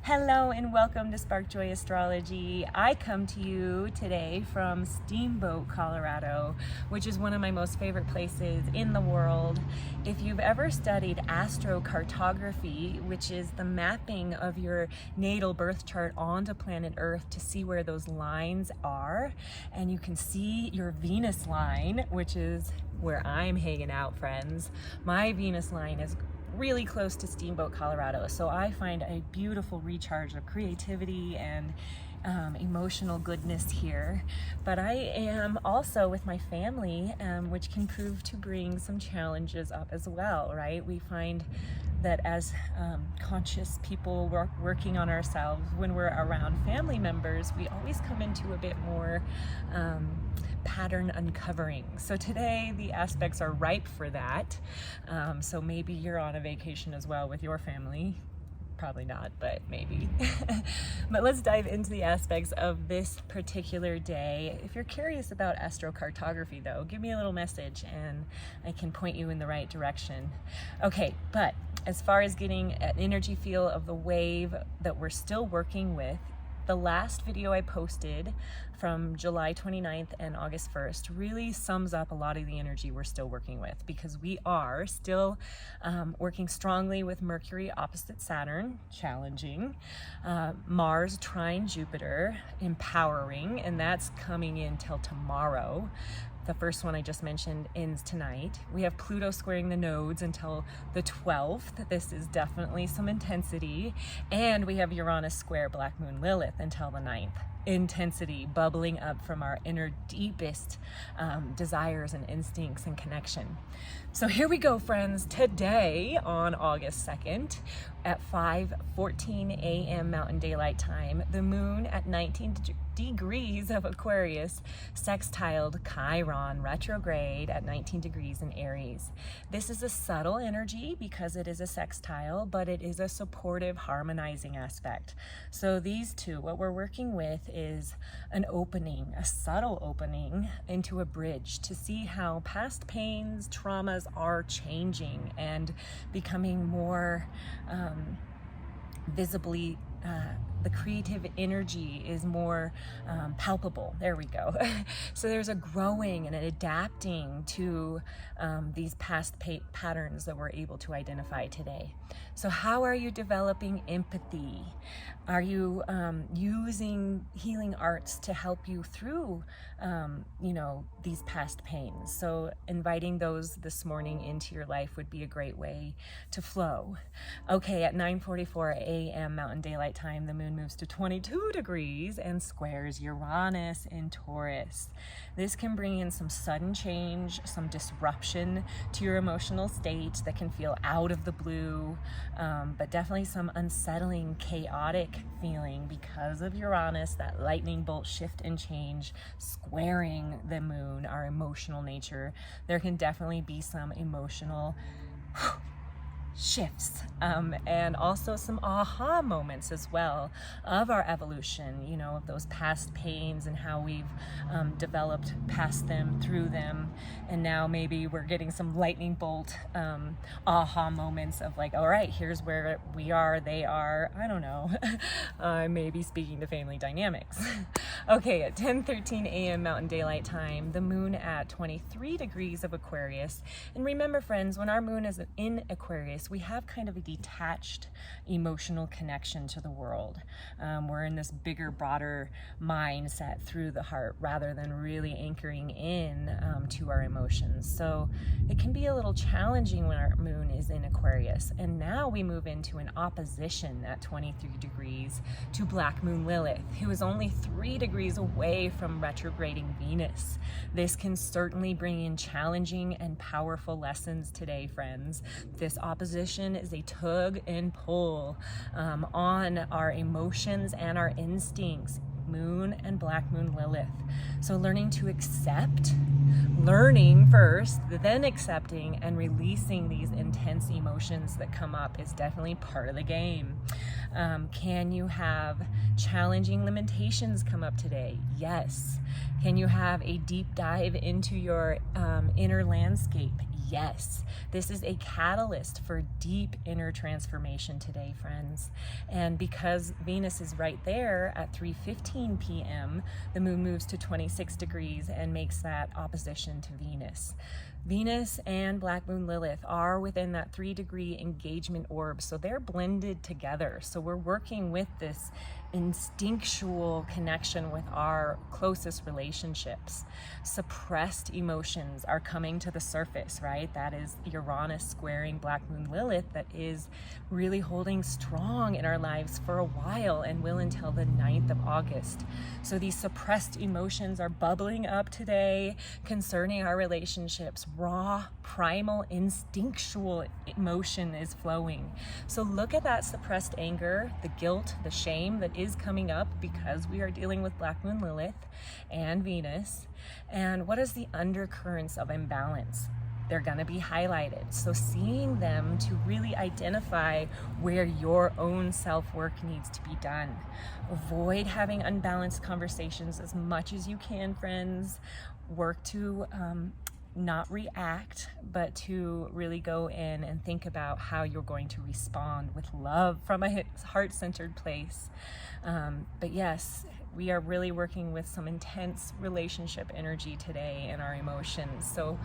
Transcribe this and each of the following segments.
Hello and welcome to Spark Joy Astrology. I come to you today from Steamboat, Colorado, which is one of my most favorite places in the world. If you've ever studied astrocartography, which is the mapping of your natal birth chart onto planet Earth to see where those lines are, and you can see your Venus line, which is where I'm hanging out, friends. My Venus line is really close to Steamboat, Colorado, so I find a beautiful recharge of creativity and emotional goodness here. But I am also with my family, which can prove to bring some challenges up as well, right? We find that as conscious people working on ourselves, when we're around family members, we always come into a bit more pattern uncovering. So today the aspects are ripe for that. So maybe you're on a vacation as well with your family. Probably not, but maybe. But let's dive into the aspects of this particular day. If you're curious about astrocartography though, give me a little message and I can point you in the right direction. Okay, but as far as getting an energy feel of the wave that we're still working with, the last video I posted from July 29th and August 1st really sums up a lot of the energy we're still working with, because we are still working strongly with Mercury opposite Saturn, challenging, Mars trine Jupiter, empowering, and that's coming in till tomorrow. The first one I just mentioned ends tonight. We have Pluto squaring the nodes until the 12th. This is definitely some intensity. And we have Uranus square Black Moon Lilith until the 9th. Intensity bubbling up from our inner deepest desires and instincts and connection. So here we go, friends. Today on August 2nd at 5:14 a.m. Mountain Daylight Time, the moon at 19 degrees of Aquarius sextiled Chiron retrograde at 19 degrees in Aries. This is a subtle energy because it is a sextile, but it is a supportive, harmonizing aspect. So these two, what we're working with is an opening, a subtle opening into a bridge to see how past pains, traumas are changing and becoming more visibly, the creative energy is more palpable. There we go. So there's a growing and an adapting to these past patterns that we're able to identify today. So how are you developing empathy? Are you using healing arts to help you through, these past pains? So inviting those this morning into your life would be a great way to flow. Okay, at 9:44 a.m. Mountain Daylight Time, the moon moves to 22 degrees and squares Uranus in Taurus. This can bring in some sudden change, some disruption to your emotional state that can feel out of the blue, but definitely some unsettling, chaotic feeling because of Uranus, that lightning bolt shift and change squaring the moon, our emotional nature. There can definitely be some emotional shifts, and also some aha moments as well of our evolution, of those past pains and how we've developed past them, through them, and now maybe we're getting some lightning bolt aha moments of like, all right, here's where we are, they are, I don't know. I may be speaking to family dynamics. Okay, at 10:13 a.m. Mountain Daylight Time, the moon at 23 degrees of Aquarius. And remember, friends, when our moon is in Aquarius, we have kind of a detached emotional connection to the world. We're in this bigger, broader mindset through the heart rather than really anchoring in to our emotions. So it can be a little challenging when our moon is in Aquarius. And now we move into an opposition at 23 degrees to Black Moon Lilith, who is only 3 degrees away from retrograding Venus. This can certainly bring in challenging and powerful lessons today, friends. This opposition is a tug and pull on our emotions and our instincts, moon and Black Moon Lilith. So learning to accept, learning first, then accepting and releasing these intense emotions that come up is definitely part of the game. Can you have challenging limitations come up today? Yes. Can you have a deep dive into your inner landscape? yes, this is a catalyst for deep inner transformation today, friends. And because Venus is right there at 3:15 p.m., the moon moves to 26 degrees and makes that opposition to Venus. Venus and Black Moon Lilith are within that 3-degree engagement orb, so they're blended together. So we're working with this instinctual connection with our closest relationships. Suppressed emotions are coming to the surface, right? That is Uranus squaring Black Moon Lilith that is really holding strong in our lives for a while and will until the 9th of August. So these suppressed emotions are bubbling up today concerning our relationships. Raw, primal, instinctual emotion is flowing. So look at that suppressed anger, the guilt, the shame that is coming up because we are dealing with Black Moon Lilith and Venus. And what is the undercurrents of imbalance? They're going to be highlighted. So seeing them to really identify where your own self-work needs to be done. Avoid having unbalanced conversations as much as you can, friends. Work to not react, but to really go in and think about how you're going to respond with love from a heart-centered place. But yes, we are really working with some intense relationship energy today in our emotions. So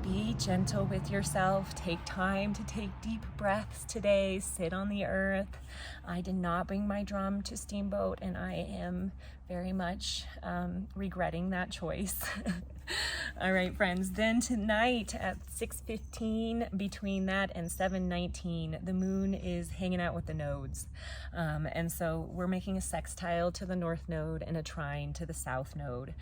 be gentle with yourself. Take time to take deep breaths today. Sit on the earth. I did not bring my drum to Steamboat, and I am very much regretting that choice. All right, friends, then tonight at 6:15, between that and 7:19, the moon is hanging out with the nodes. And so we're making a sextile to the north node and a trine to the south node.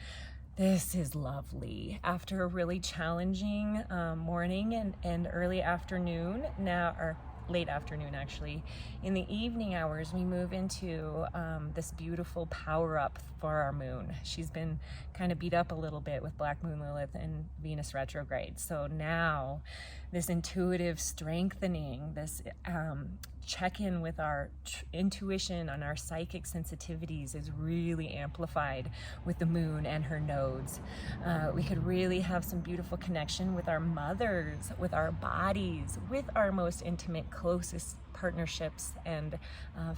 This is lovely. After a really challenging morning and early afternoon, or late afternoon actually, in the evening hours, we move into this beautiful power up for our moon. She's been kind of beat up a little bit with Black Moon Lilith and Venus retrograde. So now this intuitive strengthening, this check-in with our intuition and our psychic sensitivities is really amplified with the moon and her nodes. We could really have some beautiful connection with our mothers, with our bodies, with our most intimate, closest partnerships and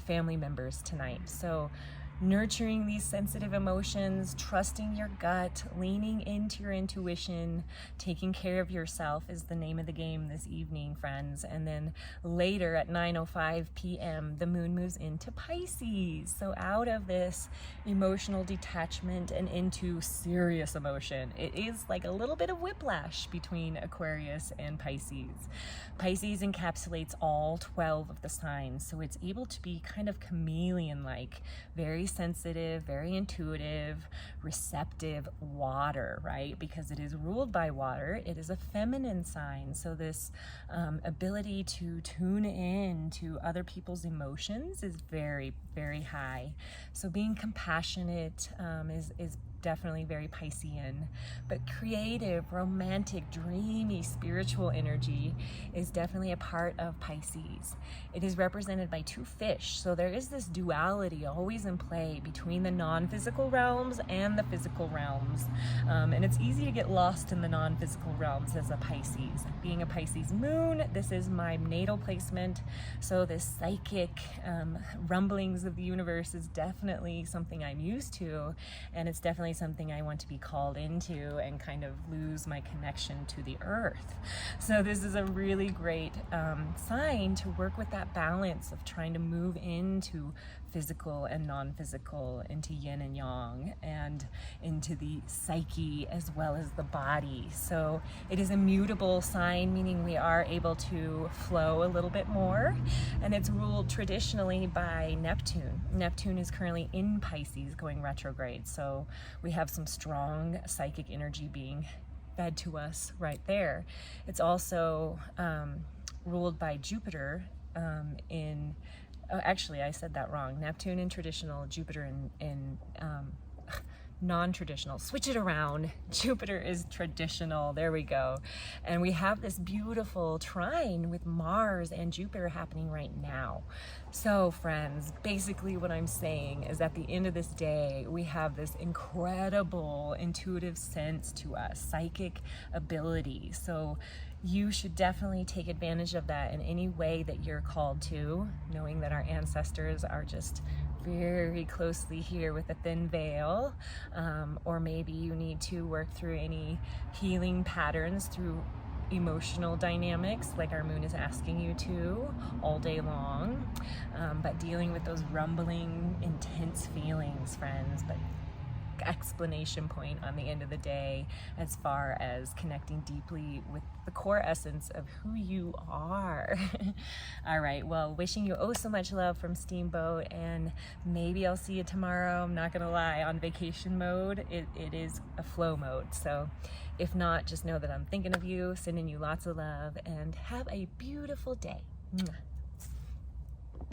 family members tonight. So nurturing these sensitive emotions, trusting your gut, leaning into your intuition, taking care of yourself is the name of the game this evening, friends. And then later at 9:05 p.m., the moon moves into Pisces. So out of this emotional detachment and into serious emotion. It is like a little bit of whiplash between Aquarius and Pisces. Pisces encapsulates all 12 of the signs, so it's able to be kind of chameleon-like, very sensitive, very intuitive, receptive water, right? Because it is ruled by water. It is a feminine sign, so this ability to tune in to other people's emotions is very, very high. So being compassionate is definitely very Piscean, but creative, romantic, dreamy, spiritual energy is definitely a part of Pisces. It is represented by two fish, so there is this duality always in play between the non-physical realms and the physical realms, and it's easy to get lost in the non-physical realms as a Pisces. Being a Pisces moon, this is my natal placement, so this psychic rumblings of the universe is definitely something I'm used to, and it's definitely something I want to be called into and kind of lose my connection to the earth. So this is a really great sign to work with that balance of trying to move into physical and non-physical, into yin and yang, and into the psyche as well as the body. So it is a mutable sign, meaning we are able to flow a little bit more, and it's ruled traditionally by Neptune. Neptune is currently in Pisces going retrograde, so we have some strong psychic energy being fed to us right there. It's also ruled by Jupiter actually, I said that wrong. Neptune in traditional, Jupiter in non-traditional. Switch it around. Jupiter is traditional. There we go. And we have this beautiful trine with Mars and Jupiter happening right now. So friends, basically what I'm saying is at the end of this day, we have this incredible intuitive sense to us, psychic ability. So you should definitely take advantage of that in any way that you're called to, knowing that our ancestors are just very closely here with a thin veil, or maybe you need to work through any healing patterns through emotional dynamics like our moon is asking you to all day long, but dealing with those rumbling, intense feelings, friends, but explanation point on the end of the day as far as connecting deeply with the core essence of who you are. All right, well, wishing you oh so much love from Steamboat, and maybe I'll see you tomorrow. I'm not gonna lie, on vacation mode, it is a flow mode, so if not, just know that I'm thinking of you, sending you lots of love, and have a beautiful day. Mwah.